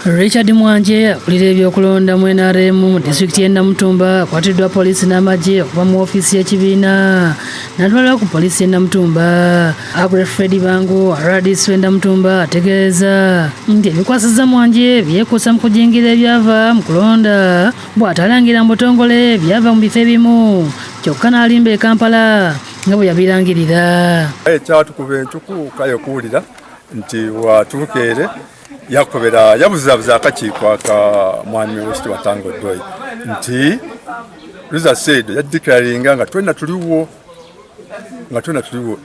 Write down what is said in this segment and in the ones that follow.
Richard Mwanje akulira ebyokulonda mu NRM mu disitulikiti y'e Namutumba akwatiddwa poliisi n'amagye okuva mu ofiisi y'ekibiina n'atwalibwa ku poliisi y'e Namutumba. Fred Bangu RDC w'e Namutumba ategeeza nti ebikwasizza Mwanje byekuusa mu kujingira ebyava mu kulonda bw'atalangira mu butongole byava mu bifo ebimu kyokka n'alimba e Kampala nga bwe yabirangirira. Ekyatukuba encuku kayo kuwulira nti watuukeere yakobera yabuzabuza akakiiko aka mwami West Watango Doi nti Luza said yadeclaringa nga twena tuliwo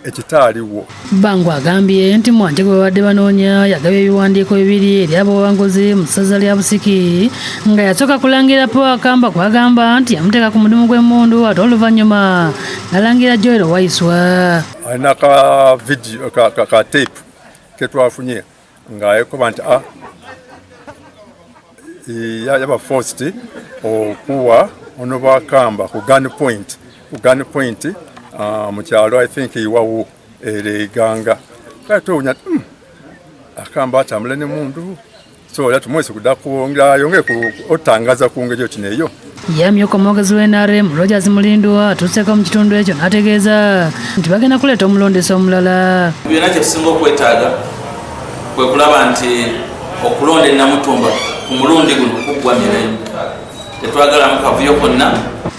ekitaaliwo. Bangu agambye nti Mwanje gwe babadde banoonya yagabye ebiwandiiko bibiri eri abawanguzi mu ssaza lya Busiki nga yasooka kulangira Paul Akamba kwagamba nti yamuteeka ku mudumu gw'emmundu ate oluvannyuma nalangira Joel Waiswa. Alina ka video ka tape ke twafunye nga yekoba nti yaba forced okuwa ono Bakamba ku gun point mu kyalo I think iwawo ereganga katonya Akamba atamule ne mundu so yatumwese kudakuonga yonge ku otangaza kuongejo kineyo. Yamyuka omwogezi w'NRM Rogers Mulindwa atuuseko mu kitundu ekyo n'ategeeza nti bagenda kuleeta omulondesa omulala. Byonna kye tusinga okwetaaga kwe kulaba nti okulonda e Namutumba ku mulundi guno kuggwa mirembe. Tetwagala mu kavuyo konna.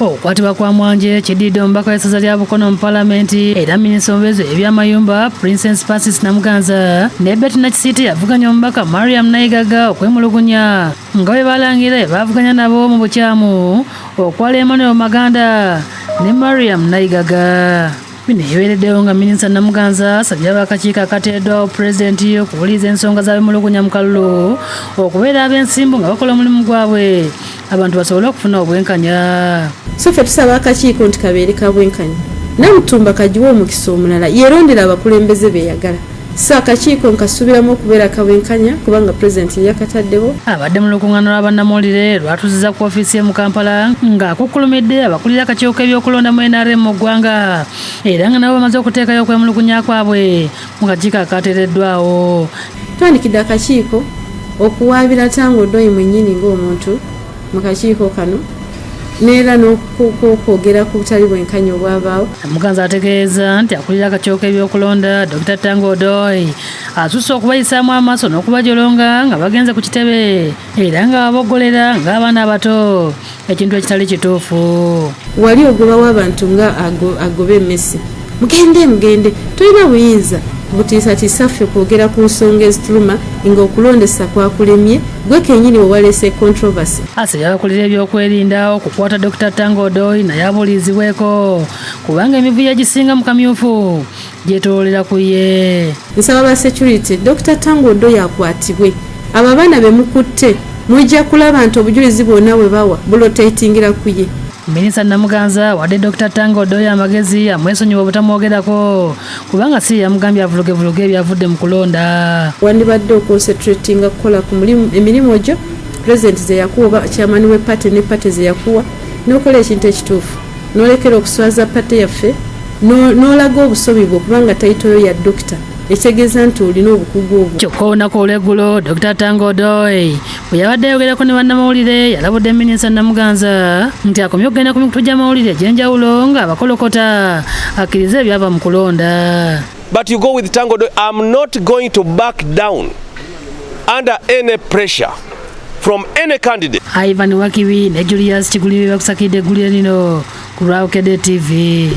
Okukwatibwa kwa Mwanje kiddiridde omubaka w'essaza lya Bukono mu Paalamenti era minisita omubeezi w'ebyamayumba Princess Francis Namuganza ne Bettina Kisite yavuganya omubaka Mariam Naigaga okwemulugunya nga bwe balangira baavuganya nabo mu bukyamu okwala Emmanuel Maganda ne Mariam Naigaga. Bino ebiweereddewo nga minisita Namuganza asabye ab'akakiiko akateereddwawo pulezidenti okuwuliriza ensonga z'abemulugunya mu kalulu okubeera ab'ensimbu nga bakola omulimu gwabwe abantu basobole okufuna obwenkanya. So ffe tusaba akakiiko nti kabeere ka bwenkanya. Namutumba kagiwa omukisa omulala yeerondera abakulembeze beyagala. So akakiiko nkasubiramu okubeera kabwenkanya kubanga pulezidenti yakataddewo. Abadde mu lukuŋŋaana lw'abannamawulire lwatuuzizza ku ofiisi ye mu Kampala ng'akukkulumidde abakulira akakiiko k'ebyokulonda mu NRM mu ggwanga era nga nabo bamaze okuteekayo okwemulugunya kwabwe mu kakiiko akateereddwawo. Twandikidde akakiiko okuwaabira Tango Doi mwennyini ng'omuntu mu kakiiko kano neera n'okwogera ku butali bwenkanya obwabaawo. Namuganza ategeeza nti akulira akakiiko k'ebyokulonda Dr. Tango Doi asusse okubayisaamu amaaso n'okubajolonga nga bagenze ku kitebe era nga baboggolera ng'abaana abato ekintu ekitali kituufu. Wali ogobawo abantu nga agoba emmesi mugende tulina buyinza butiisatiisa ffe kwogera ku nsonga ezituluma ng'okulondesa kwakulemye gwe kennyini we waleese controversy. Asabye abakulira ebyokwerinda okukwata Dr. Tango Doi naye abuulizibweko kubanga emivuyo egisinga mu kamyufu gyetoolera ku ye. Nsaba ba security Dr. Tango Doi akwatibwe. Abo abaana be mukutte mujja kulaba nti obujulizi bwonna bwe bawa bulotatingira ku ye. Minisita Namuganza wadde Dr. Tango Doi amagezi amwesonyiwa obutamwogerako kubanga si yamugambye avuluge ebyavudde mu kulonda. Wandibadde okonsentratinga kukola ku emirimu gyo pulezidenti ze yakuwa chairman we party ne party ze yakuwa n'okola ekintu ekituufu n'olekera okuswaza party yaffe n'olaga obusobi bwo kubanga tayitolo ya dokita ekitegeeza nti olina obukugu obwo. Kyokka olunaku olw'eggulo Dr. Tango Doi bwe yabadde ayogerako ne bannamawulire yalabudde minisita Namuganza nti akomye okugenda ku mikutu gy'amawulire egy'enjawulo ng'abakolokota akkiriza ebyava mu kulonda. But you go with Tango Doi. I'm not going to back down under any pressure from any candidate. Ivan Wakibi ne Julius Kigulire bakusakidde eggulire lino ku Raukede TV.